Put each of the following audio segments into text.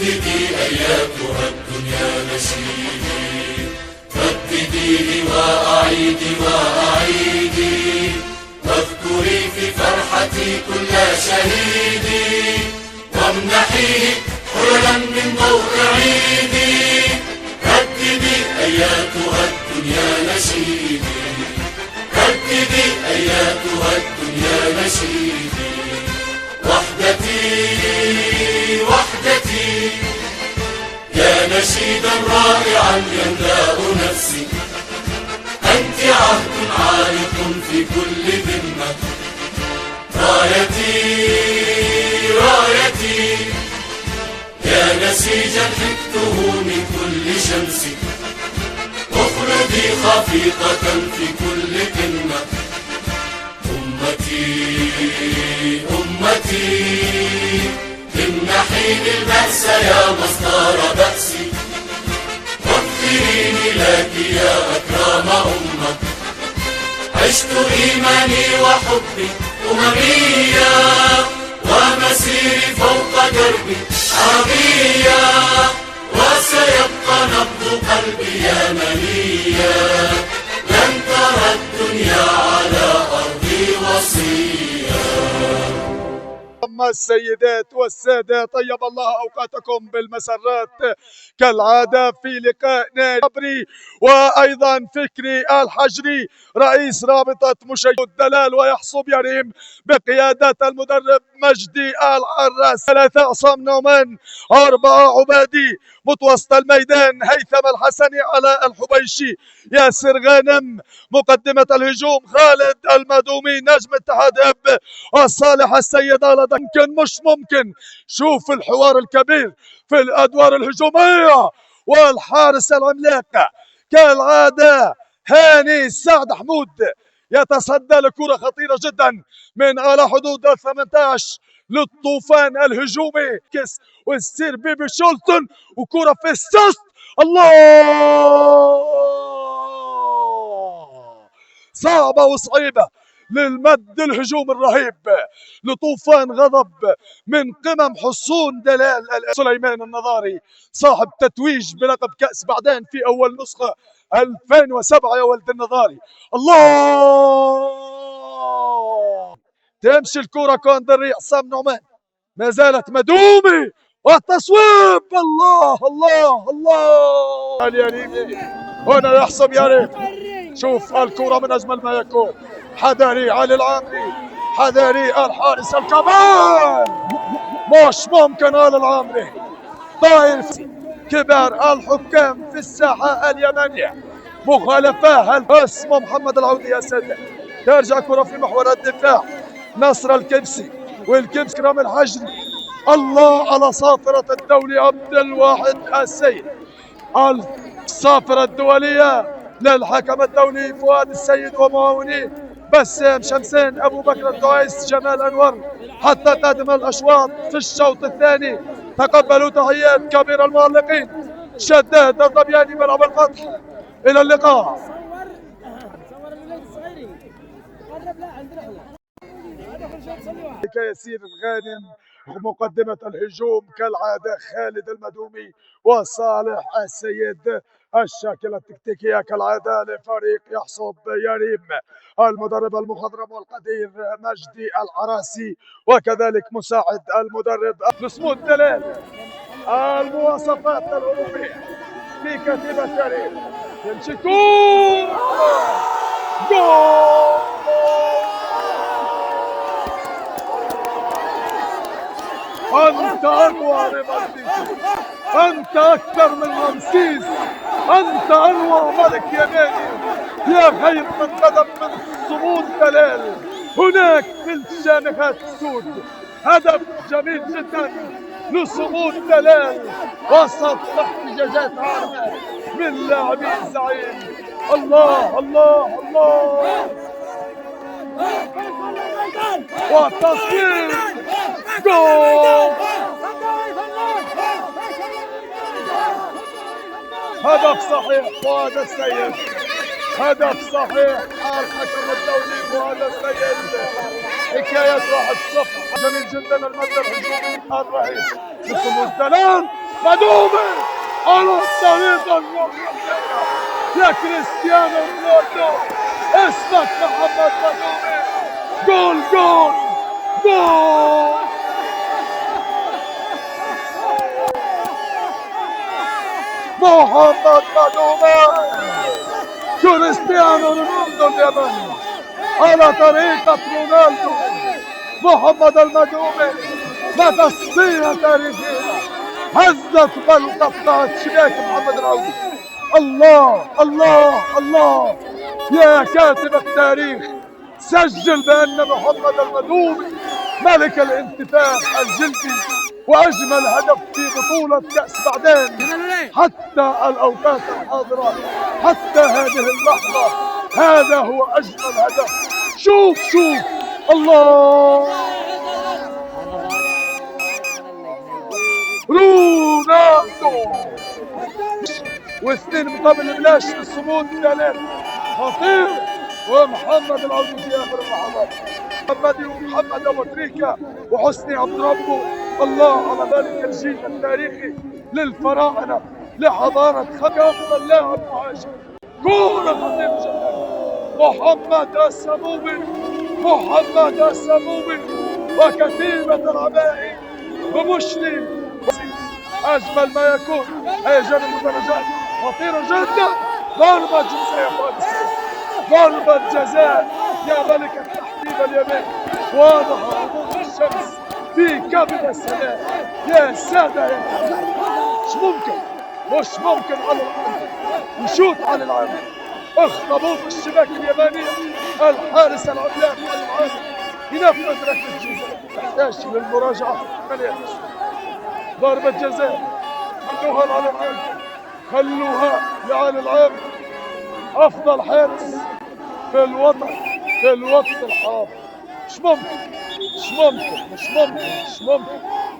رددي أياتها الدنيا نشيدي، ردديه وأعيدي وأعيدي، واذكري في فرحتي كل شهيدي، وامنحيه حللا من ضوء عيدي. رددي أياتها الدنيا نشيدي، رددي أياتها الدنيا نشيدي. وحدتي وحدتي يا نشيدا رائعا يملأ نفسي، أنت عهد عالق في كل ذمة. رايتي رايتي يا نسيجا حكته من كل شمس، اخلدي خفيقة في كل قمة. أمتي أمتي امنحيني البأس يا مصدر بأسي، واغفريني لك يا أكرم أمة. عشت إيماني وحبي أمميا، ومسيري فوق دربي عربيا، وسيبقى نبض قلبي يمنيا. لن ترى الدنيا على أرضي وصيا. أما السيدات والسادة، طيب الله أوقاتكم بالمسرات كالعادة في لقائنا جبري وأيضا فكري الحجري رئيس رابطة مشيد الدلال ويحصب يريم بقيادة المدرب مجدي العراس، 3 عصام نومان، 4 عبادي، متوسط الميدان هيثم الحسني، علاء الحبيشي، ياسر غانم، مقدمة الهجوم خالد المدومي، نجم اتحاد اب وصالح السيد. ممكن مش ممكن، شوف الحوار الكبير في الادوار الهجوميه، والحارس العملاق كالعاده هاني سعد حمود يتصدى لكره خطيره جدا من على حدود 18 للطوفان الهجومي، كيس والسير بيبي شولتون، وكره في السست. الله، صعبه وصعيبه للمد الهجوم الرهيب لطوفان غضب من قمم حصون دلال. سليمان النظاري صاحب تتويج بلقب كأس بعدين في أول نسخة 2007 يا ولد النظاري. الله، تمشي الكرة كوندري عصام نعمان، ما زالت مدومي والتصويب. الله الله الله، اليريمي هنا يحسب يريم. شوف الكرة من أجمل ما يكون، حذري علي العامري، حذري الحارس الكمان، مش ممكن علي العامري طاير. كبار الحكام في الساحة اليمنية، مخالفة اسمه محمد العودي يا سادة. ترجع كرة في محور الدفاع، نصر الكبسي والكبسي رامي الحجري. الله على صافرة الدولي عبد الواحد السيد، الصافرة الدولية للحكم الدولي فؤاد السيد ومعاونيه بسام شمسان، ابو بكر الدعيس، جمال انور، حتى قادم الاشواط في الشوط الثاني. تقبلوا تحيات كبير المعلقين شداد الضبياني ملعب الفتح. الى اللقاء. ياسير الغانم، مقدمة الهجوم كالعادة خالد المدومي وصالح السيد. الشاكلة التكتيكية كالعادة لفريق يحصب يريم، المدرب المخضرم والقدير مجدي العراسي، وكذلك مساعد المدرب نسمود دلال. المواصفات الهجومية في كتيبة يريم، تمشي كورة جول. أنت أنوع رمسيس، أنت أكثر من رمسيس، أنت أنوع ملك يماني يا خير من قدم من صمود دلال. هناك في الشامخات السود هدف جميل جدا لصمود دلال وسط احتجاجات عارمة من لاعبين زعيم. الله الله الله، والتصوير جول. هدف صحيح فؤاد السيد، هدف صحيح الحكم الدولي فؤاد السيد. حكاية 1-0 جميل جدا المبدأ الهجومي الرهيب لصمود دلال. مدومي على الطريقة المرتدية يا كريستيانو رونالدو، اسمك محمد مدومي. جول جول جول. محمد مدومي، كريستيانو رونالدو الياباني على طريقة رونالدو. محمد المدومي بتصفية تاريخية هزت بل قطعت شباك محمد العودي. الله الله الله، يا كاتب التاريخ سجل بأن محمد المدومي ملك الانتفاخ الجلدي وأجمل هدف في بطولة كأس بعدين حتى الأوقات الحاضرة، حتى هذه اللحظة. هذا هو أجمل هدف. شوف شوف، الله، رونالدو. واثنين مقابل بلاش في الصمود ثلاثة خطير. ومحمد العودي في آخر اللحظات. محمد أبو تريكة وحسني عبد ربه. الله على ذلك الجيل التاريخي للفراعنة، لحضارة أفضل لاعب مهاجم. كورة خطيرة جدا. محمد السمومي، محمد السمومي وكتيبة العبائي بمشلي. أجمل ما يكون هيجان المدرجات خطيرة جدا. ضربة جزاء فارسية، ضربة جزاء يا ملك التحكيم اليمين. واضح غروب الشمس في كبد السماء. يا سادة يا سادة، مش ممكن على الأرض يشوط على العالم. اخطبوط الشباك اليابانية. الحارس العملاق على العالم ينفذ ركلة جزاء تحتاج للمراجعة. ضربة جزاء، خلوها لعلي العام، خلوها لعلي العام. أفضل حارس في الوطن، في الوقت الحاضر. مش ممكن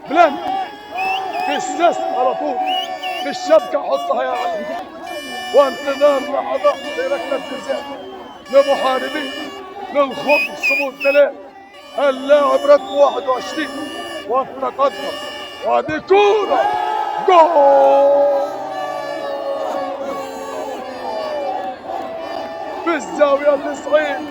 بلان في السيست على طول في الشبكة حطها يا علي. وانتظار لحظات لركلة جزاء لمحاربين للخط صمود 3. اللاعب رقم 21 والتقدم. وهذه كورة جول في الزاوية الصعيد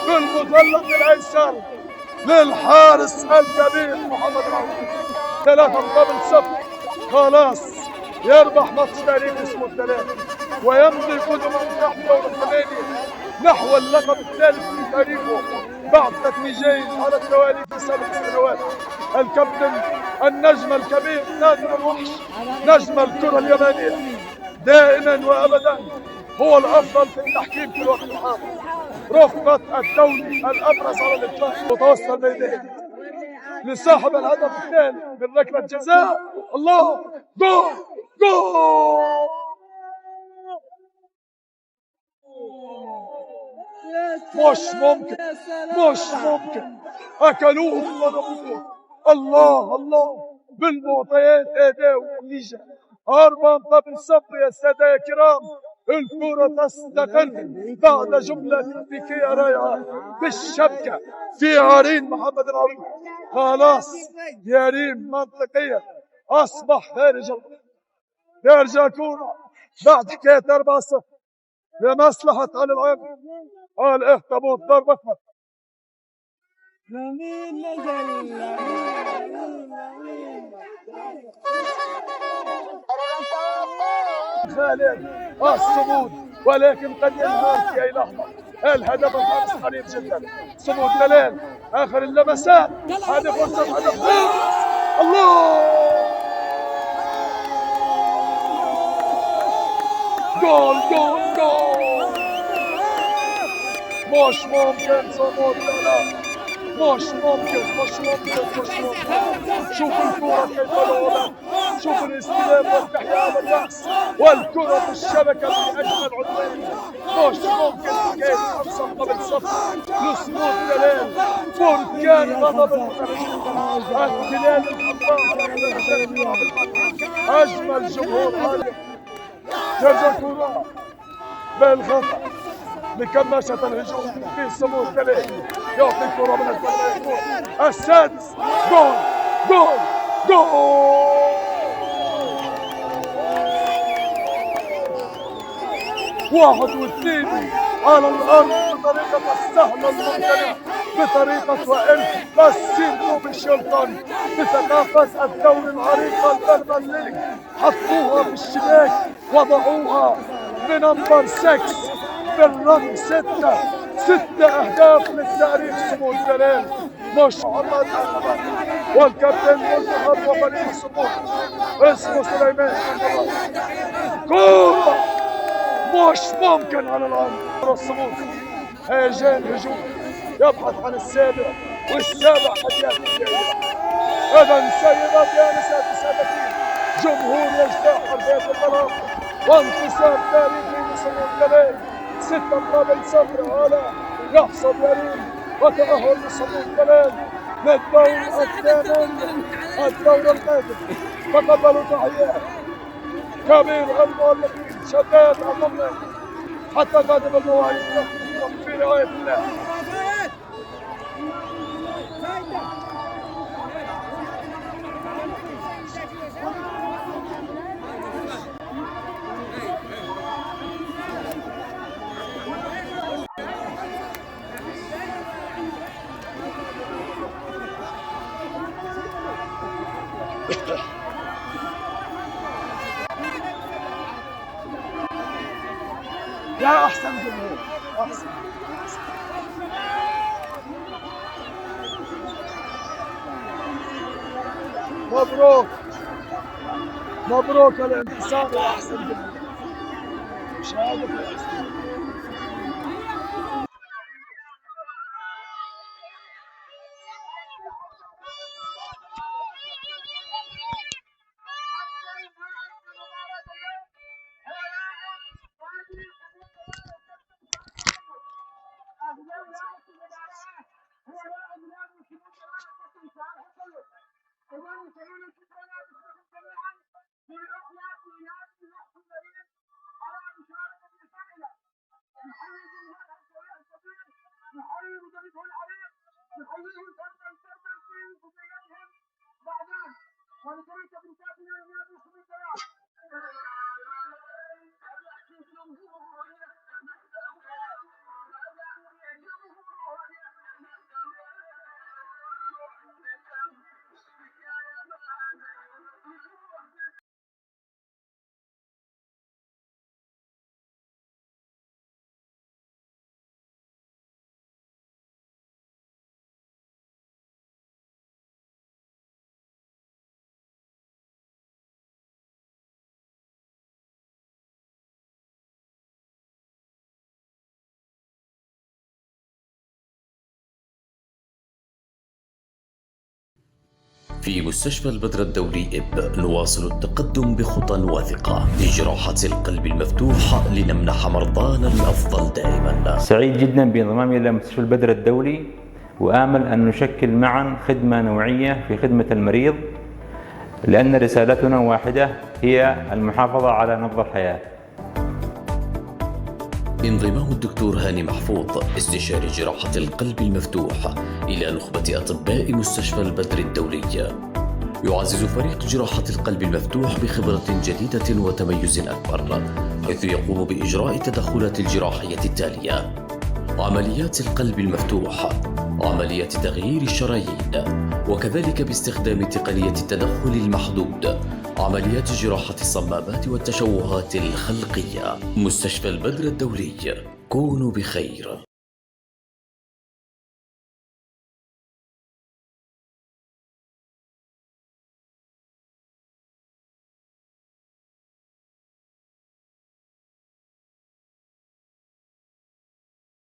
في المثلث الأيسر للحارس الكبير محمد العودي. 3 مقابل 0. خلاص يربح ماتش تاريخي اسمه 3 ويمضي قدما نحو دور الثمانية، نحو اللقب الثالث في تاريخه بعد تتويجين على التوالي في 7 سنوات. الكابتن النجم الكبير نادر الوحش، نجم الكرة اليابانية دائما وابدا هو الافضل في التحكيم في الوقت الحاضر. رفقة الدولي الابرز على الاطلاق. متوسط ميداني لصاحب الهدف الثاني من ركلة جزاء. الله، جول جول. مش ممكن اكلوه وضربوه. الله الله، بالمعطيات اداء ونتيجه 4 مقابل 0 يا ساده يا كرام. الكرة تستقل بعد جملة تكتيكية رائعة بالشبكة في عرين محمد العودي. خلاص يا ريم منطقيا أصبح خارج كورة بعد حكاية 4-0 لمصلحة علي العام. الاخطبوط ضربة خالد الصمود، ولكن قد ينهار في اي لحظه. الهدف الخامس قريب جدا. صمود دلال اخر اللمسات. هذه فرصه هدف. الله، جول جول جول. مش ممكن صمود دلال، مش ممكن. شوف الكرة كيف لعبت، شوف الاستلام والتحية على الرأس والكرة في الشبكة بأجمل عنوان. مش ممكن حكاية 5 مقابل 0 لصمود دلال. بركان غضب المدربين، التلال الحمراء، أجمل جمهور عالم. ترجع كرة بالخطأ لكماشة الهجوم في صمود دلال. يعطي الكرة من الكرة السادس. جول جول جول. واحد واثنين على الأرض بطريقة السهلة الممتنة، بطريقة وإن السيركو بالشيلتون، بثقافة الدوري العريقة البربرليك. حطوها بالشباك، وضعوها بنمبر 6 بالرقم 6. 6 أهداف للتاريخ سمو الجلال. مش محمد أحمد والكابتن منتخب وفريق السمو اسمه سليمان. كورة مش ممكن على الأرض. الصمود هيجان هجوم يبحث عن السابع، والسابع قد يأتي. إذا سيدات يا نساء السادتين، جمهور يجتاح حربية المرام، وانتصار تاريخي لسمو الجلال 6-0 على يحصد يريم، وتأهل لسمو الجلال للدور الثامن الدور القادم. تقبلوا تحيات كبير المؤلفين شداد عمرنا حتى قادم المواعيد في رعاية الله. يا أحسن جمهور، أحسن. مبروك مبروك الانتصار يا أحسن جمهور. شهادة الأحسن. في مستشفى البدر الدولي إب نواصل التقدم بخطى واثقة لجراحة القلب المفتوح لنمنح مرضانا الأفضل دائما. سعيد جدا بانضمامي إلى مستشفى البدر الدولي، وآمل أن نشكل معا خدمة نوعية في خدمة المريض، لأن رسالتنا واحدة هي المحافظة على نبض الحياة. انضمام الدكتور هاني محفوظ استشاري جراحة القلب المفتوح إلى نخبة أطباء مستشفى البدر الدولي يعزز فريق جراحة القلب المفتوح بخبرة جديدة وتميز أكبر، حيث يقوم بإجراء التدخلات الجراحية التالية: عمليات القلب المفتوح، عملية تغيير الشرايين، وكذلك باستخدام تقنية التدخل المحدود، عمليات جراحة الصمامات والتشوهات الخلقية. مستشفى البدر الدولي، كونوا بخير.